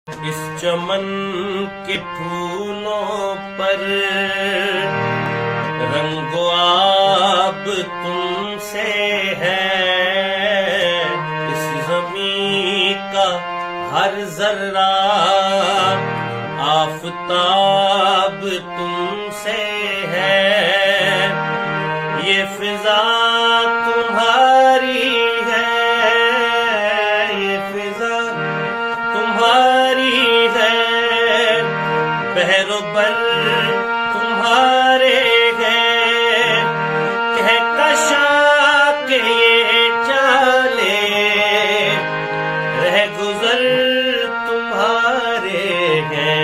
اس چمن کے پھولوں پر رنگ و آب تم سے ہے، اس زمین کا ہر ذرہ آفتاب تم سے ہے، یہ فضا تمہاری ہے، یہ فضا تمہاری ہے، بحر و بر تمہارے ہیں، کہکشاں کے یہ چالے رہ گزر تمہارے ہیں۔